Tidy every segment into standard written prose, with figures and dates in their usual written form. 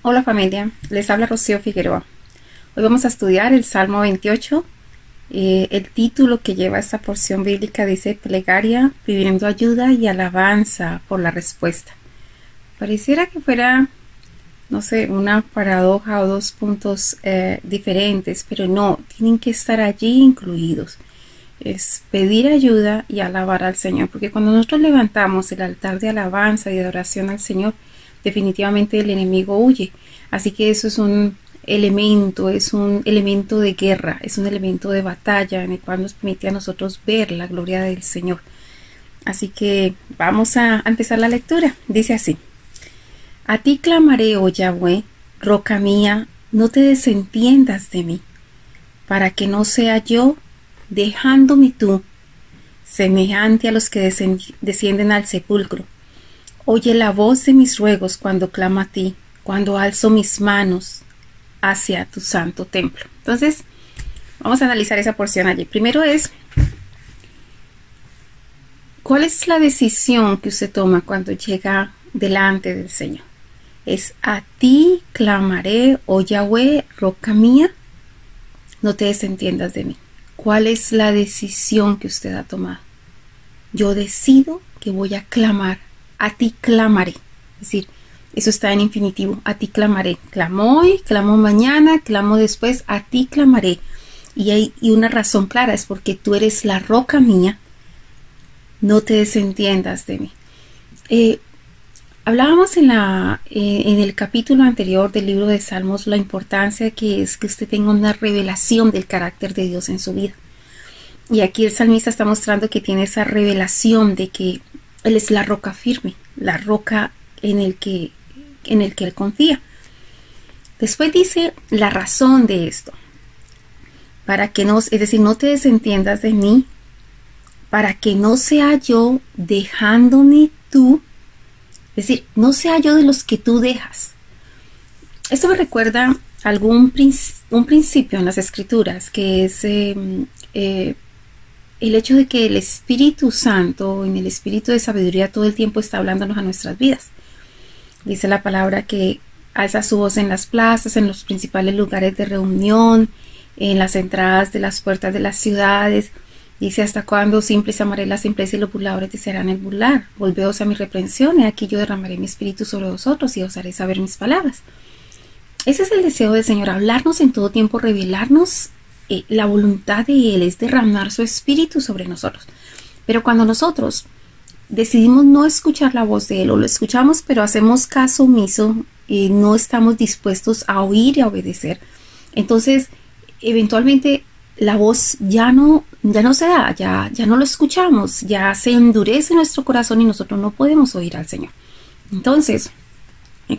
Hola familia, les habla Rocío Figueroa. Hoy vamos a estudiar el Salmo 28. El título que lleva esta porción bíblica dice Plegaria, pidiendo ayuda y alabanza por la respuesta. Pareciera que fuera, no sé, una paradoja o dos puntos diferentes, pero no, tienen que estar allí incluidos. Es pedir ayuda y alabar al Señor, porque cuando nosotros levantamos el altar de alabanza y de adoración al Señor, definitivamente el enemigo huye. Así que eso es un elemento de guerra, es un elemento de batalla en el cual nos permite a nosotros ver la gloria del Señor. Así que vamos a empezar la lectura. Dice así: A ti clamaré, oh Yahweh, roca mía, no te desentiendas de mí, para que no sea yo, dejándome tú, semejante a los que descienden al sepulcro. Oye la voz de mis ruegos cuando clamo a ti, cuando alzo mis manos hacia tu santo templo. Entonces, vamos a analizar esa porción allí. Primero es, ¿cuál es la decisión que usted toma cuando llega delante del Señor? Es: a ti clamaré, oh Yahweh, roca mía, no te desentiendas de mí. ¿Cuál es la decisión que usted ha tomado? Yo decido que voy a clamar. A ti clamaré. Es decir, eso está en infinitivo. A ti clamaré. Clamo hoy, clamo mañana, clamo después. A ti clamaré. Y hay una razón clara, es porque tú eres la roca mía. No te desentiendas de mí. Hablábamos en el capítulo anterior del libro de Salmos la importancia que es que usted tenga una revelación del carácter de Dios en su vida. Y aquí el salmista está mostrando que tiene esa revelación de que Él es la roca firme, la roca en el que Él confía. Después dice la razón de esto. Es decir, no te desentiendas de mí, para que no sea yo dejándome tú. Es decir, no sea yo de los que tú dejas. Esto me recuerda un principio en las Escrituras, que es el hecho de que el Espíritu Santo, en el Espíritu de sabiduría, todo el tiempo está hablándonos a nuestras vidas. Dice la palabra que alza su voz en las plazas, en los principales lugares de reunión, en las entradas de las puertas de las ciudades. Dice: ¿hasta cuándo, simples, amaré la simpleza y los burladores desearán el burlar? Volveos a mi reprensión, y aquí yo derramaré mi espíritu sobre vosotros y os haré saber mis palabras. Ese es el deseo del Señor, hablarnos en todo tiempo, revelarnos la voluntad de Él, es derramar su espíritu sobre nosotros. Pero cuando nosotros decidimos no escuchar la voz de Él, o lo escuchamos pero hacemos caso omiso, no estamos dispuestos a oír y a obedecer, entonces eventualmente la voz ya no se da, ya no lo escuchamos, ya se endurece nuestro corazón y nosotros no podemos oír al Señor. Entonces,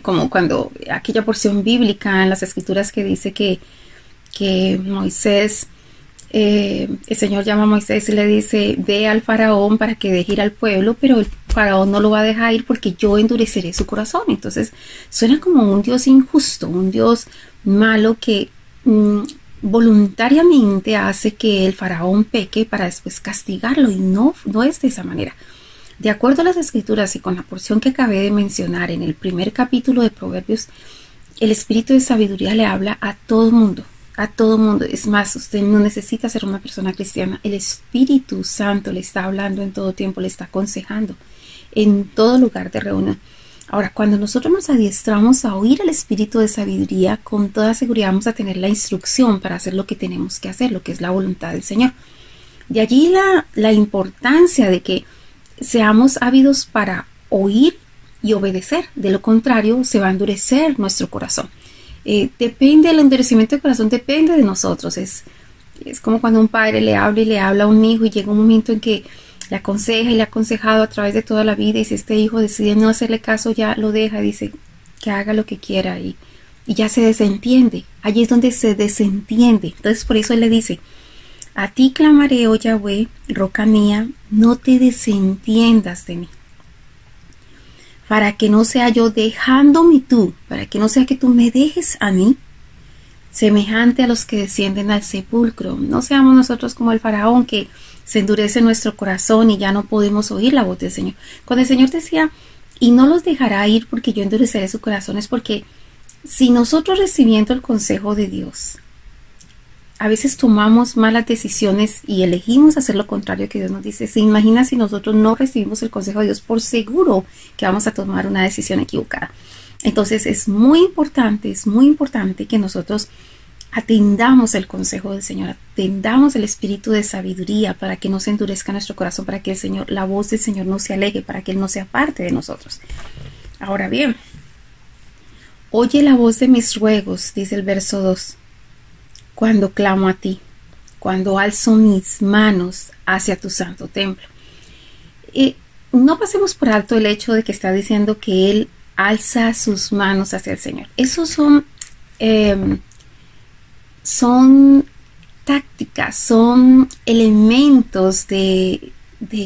como cuando aquella porción bíblica en las Escrituras que dice que Moisés, el Señor llama a Moisés y le dice: ve al faraón para que deje ir al pueblo, pero el faraón no lo va a dejar ir porque yo endureceré su corazón. Entonces suena como un Dios injusto, un Dios malo que voluntariamente hace que el faraón peque para después castigarlo, y no es de esa manera. De acuerdo a las Escrituras y con la porción que acabé de mencionar en el primer capítulo de Proverbios, el espíritu de sabiduría le habla a todo mundo. A todo mundo. Es más, usted no necesita ser una persona cristiana. El Espíritu Santo le está hablando en todo tiempo, le está aconsejando en todo lugar de reunión. Ahora, cuando nosotros nos adiestramos a oír al espíritu de sabiduría, con toda seguridad vamos a tener la instrucción para hacer lo que tenemos que hacer, lo que es la voluntad del Señor. De allí la importancia de que seamos ávidos para oír y obedecer. De lo contrario, se va a endurecer nuestro corazón. Depende del endurecimiento del corazón, depende de nosotros. Es como cuando un padre le habla a un hijo, y llega un momento en que le aconseja y le ha aconsejado a través de toda la vida, y si este hijo decide no hacerle caso, ya lo deja, dice que haga lo que quiera, y ya se desentiende. Allí es donde se desentiende. Entonces por eso él le dice: a ti clamaré, oh Yahweh, roca mía, no te desentiendas de mí, para que no sea yo dejándome tú, para que no sea que tú me dejes a mí, semejante a los que descienden al sepulcro. No seamos nosotros como el faraón, que se endurece nuestro corazón y ya no podemos oír la voz del Señor. Cuando el Señor decía: y no los dejará ir porque yo endureceré su corazón, es porque Si nosotros recibiendo el consejo de Dios, a veces tomamos malas decisiones y elegimos hacer lo contrario que Dios nos dice, ¿se imagina si nosotros no recibimos el consejo de Dios? Por seguro que vamos a tomar una decisión equivocada. Entonces es muy importante que nosotros atendamos el consejo del Señor, atendamos el espíritu de sabiduría para que no se endurezca nuestro corazón, para que el Señor, la voz del Señor no se aleje, para que Él no se aparte de nosotros. Ahora bien, oye la voz de mis ruegos, dice el verso 2, cuando clamo a ti, cuando alzo mis manos hacia tu santo templo. No pasemos por alto el hecho de que está diciendo que Él alza sus manos hacia el Señor. Esos son tácticas, son elementos de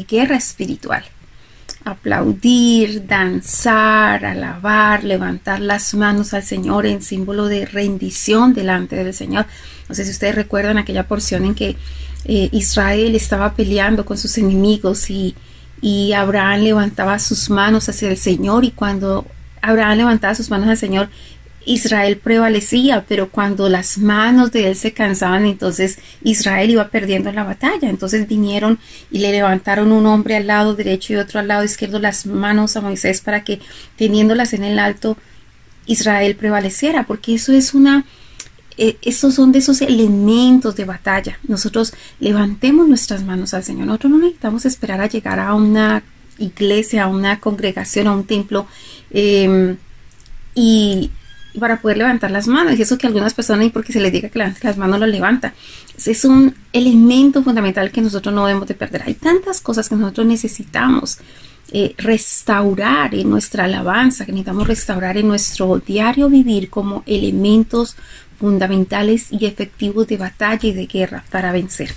guerra espiritual. Aplaudir, danzar, alabar, levantar las manos al Señor en símbolo de rendición delante del Señor. No sé si ustedes recuerdan aquella porción en que Israel estaba peleando con sus enemigos y Abraham levantaba sus manos hacia el Señor, y cuando Abraham levantaba sus manos al Señor, Israel prevalecía, pero cuando las manos de él se cansaban, entonces Israel iba perdiendo la batalla. Entonces vinieron y le levantaron un hombre al lado derecho y otro al lado izquierdo las manos a Moisés para que, teniéndolas en el alto, Israel prevaleciera, porque esos son de esos elementos de batalla. Nosotros levantemos nuestras manos al Señor. Nosotros no necesitamos esperar a llegar a una iglesia, a una congregación, a un templo, y para poder levantar las manos. Y eso que algunas personas, y porque se les diga que levanten las manos, lo levantan. Es un elemento fundamental que nosotros no debemos de perder. Hay tantas cosas que nosotros necesitamos restaurar en nuestra alabanza, que necesitamos restaurar en nuestro diario vivir como elementos fundamentales y efectivos de batalla y de guerra para vencer.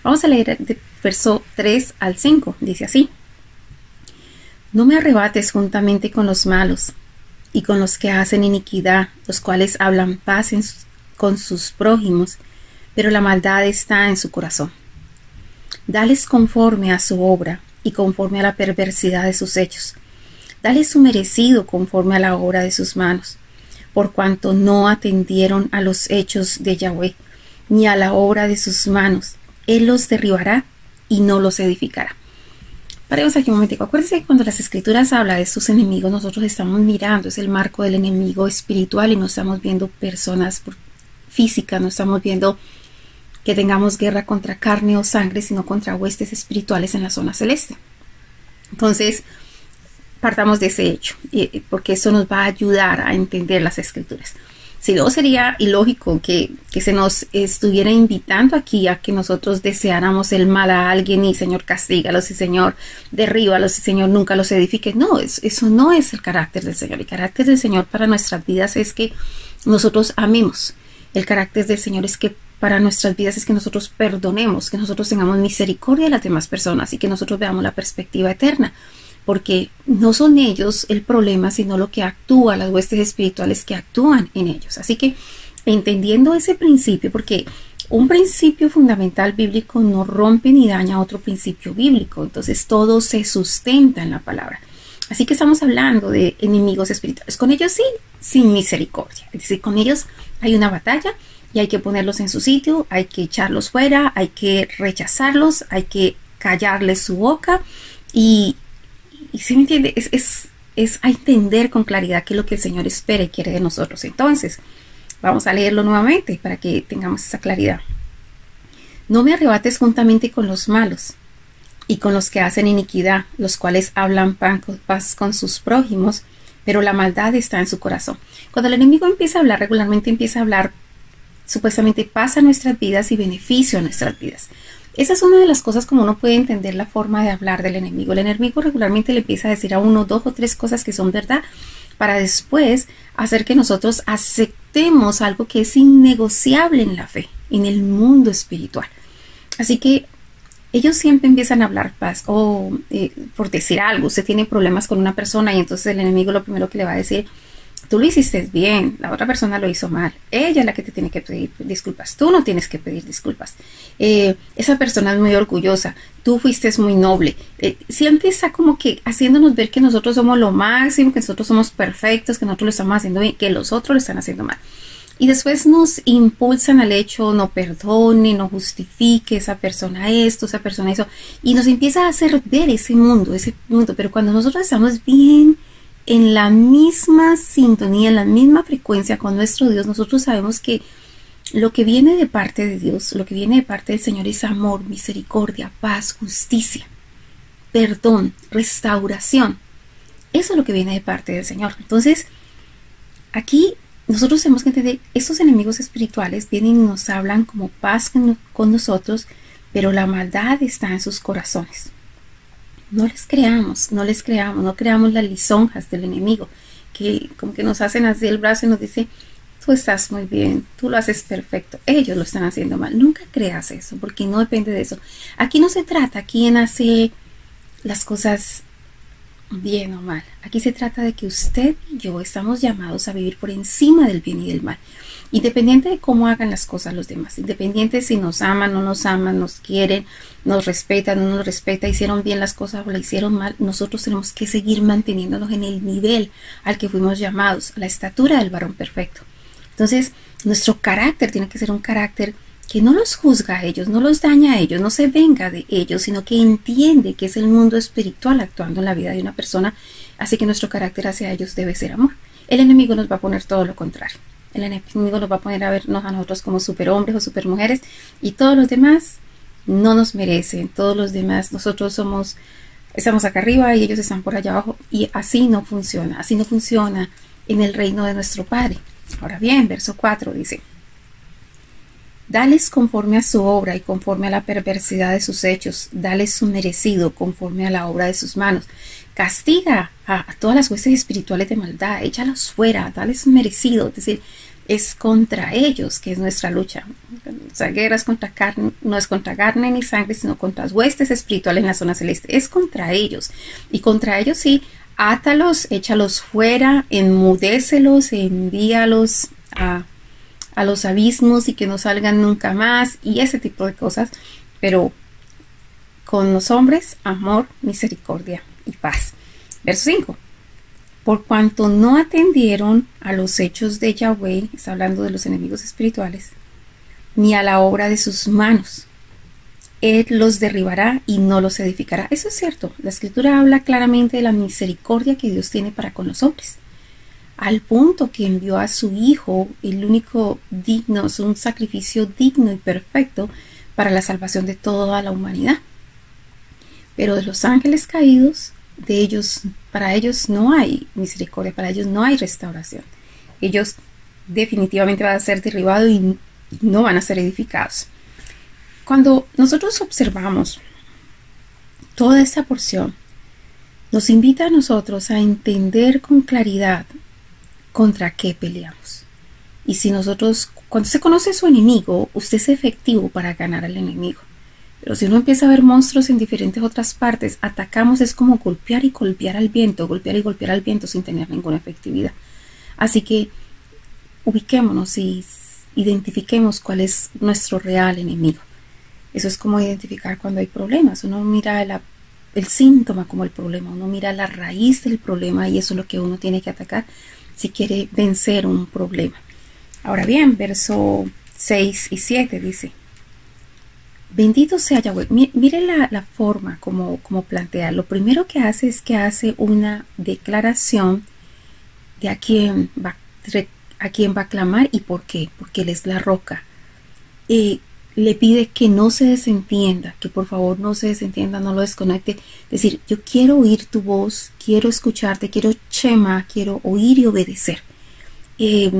Vamos a leer de verso 3 al 5. Dice así: no me arrebates juntamente con los malos y con los que hacen iniquidad, los cuales hablan paz con sus prójimos, pero la maldad está en su corazón. Dales conforme a su obra y conforme a la perversidad de sus hechos. Dales su merecido conforme a la obra de sus manos, por cuanto no atendieron a los hechos de Yahweh, ni a la obra de sus manos. Él los derribará y no los edificará. Paremos aquí un momentico. Acuérdense que cuando las escrituras hablan de sus enemigos, nosotros estamos mirando, es el marco del enemigo espiritual, y no estamos viendo personas físicas, no estamos viendo que tengamos guerra contra carne o sangre, sino contra huestes espirituales en la zona celeste. Entonces, partamos de ese hecho, porque eso nos va a ayudar a entender las escrituras. Si no, sería ilógico que se nos estuviera invitando aquí a que nosotros deseáramos el mal a alguien y Señor castígalos y Señor derríbalos y Señor nunca los edifique. No, eso no es el carácter del Señor. El carácter del Señor para nuestras vidas es que nosotros amemos. El carácter del Señor es que para nuestras vidas es que nosotros perdonemos, que nosotros tengamos misericordia de las demás personas y que nosotros veamos la perspectiva eterna. Porque no son ellos el problema, sino lo que actúa, las huestes espirituales que actúan en ellos. Así que entendiendo ese principio, porque un principio fundamental bíblico no rompe ni daña otro principio bíblico, entonces todo se sustenta en la palabra. Así que estamos hablando de enemigos espirituales. Con ellos sí, sin misericordia. Es decir, con ellos hay una batalla y hay que ponerlos en su sitio, hay que echarlos fuera, hay que rechazarlos, hay que callarles su boca y ¿sí me entiende? Es a entender con claridad qué es lo que el Señor espera y quiere de nosotros. Entonces, vamos a leerlo nuevamente para que tengamos esa claridad. No me arrebates juntamente con los malos y con los que hacen iniquidad, los cuales hablan paz con sus prójimos, pero la maldad está en su corazón. Cuando el enemigo empieza a hablar, regularmente empieza a hablar supuestamente paz a nuestras vidas y beneficio a nuestras vidas. Esa es una de las cosas como uno puede entender la forma de hablar del enemigo. El enemigo regularmente le empieza a decir a uno 2 o 3 cosas que son verdad para después hacer que nosotros aceptemos algo que es innegociable en la fe, en el mundo espiritual. Así que ellos siempre empiezan a hablar paz o por decir algo, usted tiene problemas con una persona y entonces el enemigo lo primero que le va a decir tú lo hiciste bien, la otra persona lo hizo mal. Ella es la que te tiene que pedir disculpas. Tú no tienes que pedir disculpas. Esa persona es muy orgullosa. Tú fuiste muy noble. Siempre está como que haciéndonos ver que nosotros somos lo máximo, que nosotros somos perfectos, que nosotros lo estamos haciendo bien, que los otros lo están haciendo mal. Y después nos impulsan al hecho, no perdone, no justifique esa persona esto, esa persona eso. Y nos empieza a hacer ver ese mundo. Pero cuando nosotros estamos bien, en la misma sintonía, en la misma frecuencia con nuestro Dios, nosotros sabemos que lo que viene de parte de Dios, lo que viene de parte del Señor es amor, misericordia, paz, justicia, perdón, restauración. Eso es lo que viene de parte del Señor. Entonces, aquí nosotros tenemos que entender, estos enemigos espirituales vienen y nos hablan como paz con nosotros, pero la maldad está en sus corazones. No creamos las lisonjas del enemigo, que como que nos hacen así el brazo y nos dice, tú estás muy bien, tú lo haces perfecto, ellos lo están haciendo mal. Nunca creas eso, porque no depende de eso. Aquí no se trata quién hace las cosas bien o mal. Aquí se trata de que usted y yo estamos llamados a vivir por encima del bien y del mal. Independiente de cómo hagan las cosas los demás, independiente si nos aman, no nos aman, nos quieren, nos respetan, no nos respetan, hicieron bien las cosas o la hicieron mal, nosotros tenemos que seguir manteniéndonos en el nivel al que fuimos llamados, a la estatura del varón perfecto. Entonces, nuestro carácter tiene que ser un carácter que no los juzga a ellos, no los daña a ellos, no se venga de ellos, sino que entiende que es el mundo espiritual actuando en la vida de una persona, así que nuestro carácter hacia ellos debe ser amor. El enemigo nos va a poner todo lo contrario. El enemigo nos va a poner a vernos a nosotros como superhombres o supermujeres y todos los demás no nos merecen. Todos los demás, nosotros estamos acá arriba y ellos están por allá abajo y así no funciona. Así no funciona en el reino de nuestro Padre. Ahora bien, verso 4 dice, dales conforme a su obra y conforme a la perversidad de sus hechos, dales su merecido conforme a la obra de sus manos. Castiga a todas las huestes espirituales de maldad, échalos fuera, dales su merecido, es decir, es contra ellos que es nuestra lucha. O sea, guerras contra carne, no es contra carne ni sangre, sino contra las huestes espirituales en la zona celeste, es contra ellos. Y contra ellos sí, átalos, échalos fuera, enmudécelos, envíalos a los abismos y que no salgan nunca más y ese tipo de cosas, pero con los hombres, amor, misericordia y paz. Verso 5. Por cuanto no atendieron a los hechos de Yahweh, está hablando de los enemigos espirituales, ni a la obra de sus manos, Él los derribará y no los edificará. Eso es cierto, la escritura habla claramente de la misericordia que Dios tiene para con los hombres, al punto que envió a su Hijo, el único digno, es un sacrificio digno y perfecto para la salvación de toda la humanidad. Pero de los ángeles caídos, para ellos no hay misericordia, para ellos no hay restauración. Ellos definitivamente van a ser derribados y no van a ser edificados. Cuando nosotros observamos toda esta porción, nos invita a nosotros a entender con claridad contra qué peleamos. Y si nosotros, cuando se conoce a su enemigo, usted es efectivo para ganar al enemigo. Pero si uno empieza a ver monstruos en diferentes otras partes, atacamos es como golpear y golpear al viento, golpear y golpear al viento sin tener ninguna efectividad. Así que ubiquémonos y identifiquemos cuál es nuestro real enemigo. Eso es como identificar cuando hay problemas. Uno mira el síntoma como el problema, uno mira la raíz del problema y eso es lo que uno tiene que atacar si quiere vencer un problema. Ahora bien, verso 6 y 7 dice, bendito sea Yahweh. Mire la forma como plantea. Lo primero que hace es que hace una declaración de a quién va a clamar y por qué. Porque Él es la roca. Le pide que no se desentienda, que por favor no se desentienda, no lo desconecte. Es decir, yo quiero oír tu voz, quiero escucharte, quiero Shema, quiero oír y obedecer. Y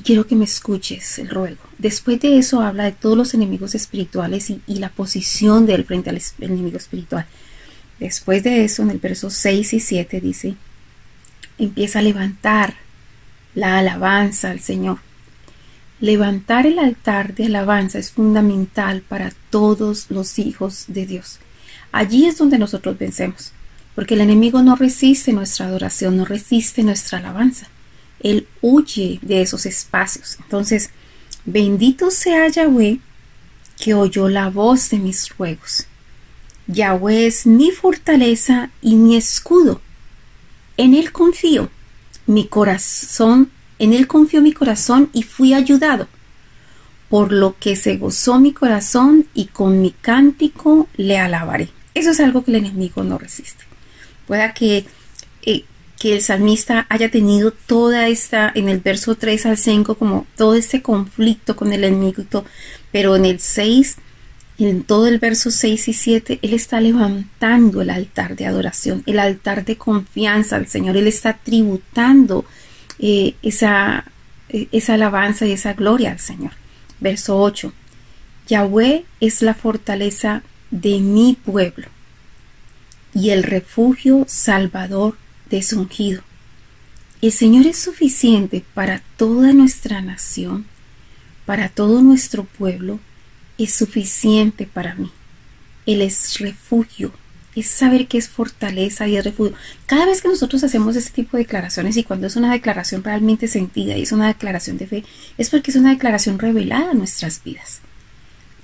quiero que me escuches el ruego. Después de eso habla de todos los enemigos espirituales y la posición de él frente al enemigo espiritual. Después de eso, en el verso 6 y 7 dice, empieza a levantar la alabanza al Señor. Levantar el altar de alabanza es fundamental para todos los hijos de Dios. Allí es donde nosotros vencemos. porque el enemigo no resiste nuestra adoración, no resiste nuestra alabanza. Él huye de esos espacios. Entonces, bendito sea Yahweh, que oyó la voz de mis ruegos. Yahweh es mi fortaleza y mi escudo. En él confío mi corazón, en él confió mi corazón y fui ayudado. Por lo que se gozó mi corazón y con mi cántico le alabaré. Eso es algo que el enemigo no resiste. Pueda que el salmista haya tenido toda esta, en el verso 3 al 5, como todo este conflicto con el enemigo y todo, pero en el 6, en todo el verso 6 y 7, él está levantando el altar de adoración, el altar de confianza al Señor. Él está tributando esa alabanza y esa gloria al Señor. Verso 8. Yahweh es la fortaleza de mi pueblo y el refugio salvador de su ungido. El Señor es suficiente para toda nuestra nación, para todo nuestro pueblo, es suficiente para mí. Él es refugio, es saber que es fortaleza y es refugio. Cada vez que nosotros hacemos este tipo de declaraciones, y cuando es una declaración realmente sentida y es una declaración de fe, es porque es una declaración revelada en nuestras vidas.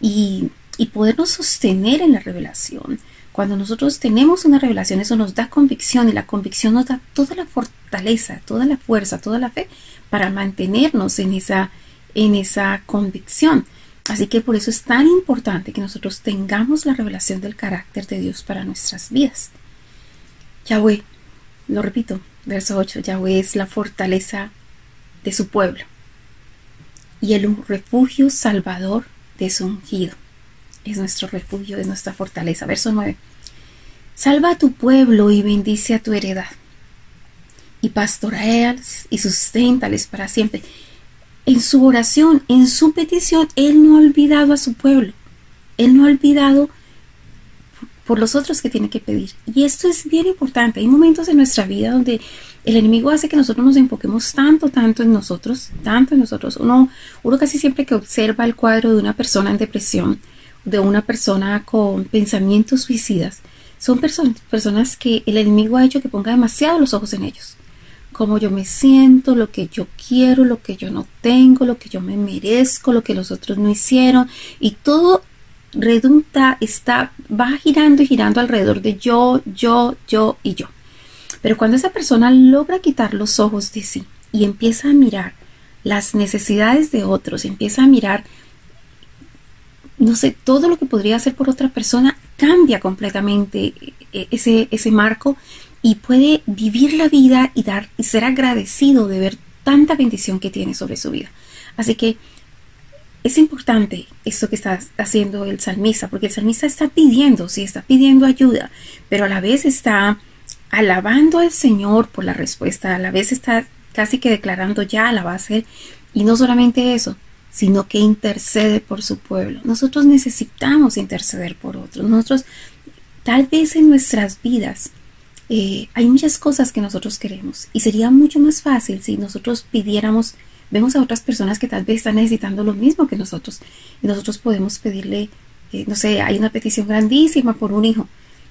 Y podernos sostener en la revelación. Cuando nosotros tenemos una revelación, eso nos da convicción, y la convicción nos da toda la fortaleza, toda la fuerza, toda la fe para mantenernos en esa convicción. Así que por eso es tan importante que nosotros tengamos la revelación del carácter de Dios para nuestras vidas. Yahweh, lo repito, verso 8, Yahweh es la fortaleza de su pueblo y el refugio salvador de su ungido. Es nuestro refugio, es nuestra fortaleza. Verso 9. Salva a tu pueblo y bendice a tu heredad, y pastorealas y susténtales para siempre. En su oración, en su petición, Él no ha olvidado a su pueblo. Él no ha olvidado por los otros que tiene que pedir. Y esto es bien importante. Hay momentos en nuestra vida donde el enemigo hace que nosotros nos enfoquemos tanto en nosotros. Uno casi siempre que observa el cuadro de una persona en depresión, de una persona con pensamientos suicidas, son personas que el enemigo ha hecho que ponga demasiado los ojos en ellos. Cómo yo me siento, lo que yo quiero, lo que yo no tengo, lo que yo me merezco, lo que los otros no hicieron, y todo va girando y girando alrededor de yo y yo. Pero cuando esa persona logra quitar los ojos de sí y empieza a mirar las necesidades de otros, empieza a mirar, no sé, todo lo que podría hacer por otra persona, cambia completamente ese marco y puede vivir la vida y ser agradecido de ver tanta bendición que tiene sobre su vida. Así que es importante esto que está haciendo el salmista, porque el salmista está pidiendo ayuda, pero a la vez está alabando al Señor por la respuesta, a la vez está casi que declarando ya la va a hacer, y no solamente eso, sino que intercede por su pueblo. Nosotros necesitamos interceder por otros. Nosotros, tal vez en nuestras vidas, hay muchas cosas que nosotros queremos, y sería mucho más fácil si nosotros vemos a otras personas que tal vez están necesitando lo mismo que nosotros, y nosotros podemos pedirle, no sé, hay una petición grandísima por un hijo,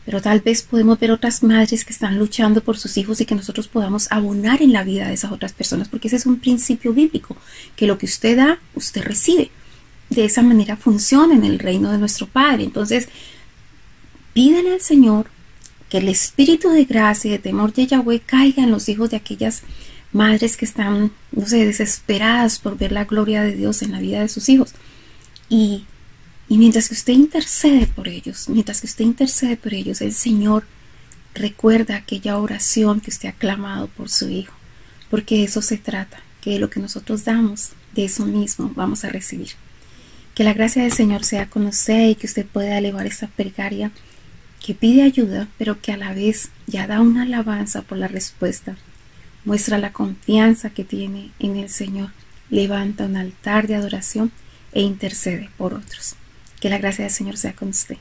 pero tal vez podemos ver otras madres que están luchando por sus hijos y que nosotros podamos abonar en la vida de esas otras personas, porque ese es un principio bíblico, que lo que usted da, usted recibe. De esa manera funciona en el reino de nuestro Padre. Entonces, pídele al Señor que el espíritu de gracia y de temor de Yahweh caiga en los hijos de aquellas madres que están, no sé, desesperadas por ver la gloria de Dios en la vida de sus hijos. Y mientras que usted intercede por ellos, el Señor recuerda aquella oración que usted ha clamado por su hijo, porque de eso se trata, que de lo que nosotros damos, de eso mismo vamos a recibir. Que la gracia del Señor sea con usted y que usted pueda elevar esta plegaria que pide ayuda, pero que a la vez ya da una alabanza por la respuesta. Muestra la confianza que tiene en el Señor, levanta un altar de adoración e intercede por otros. Que la gracia del Señor sea con usted.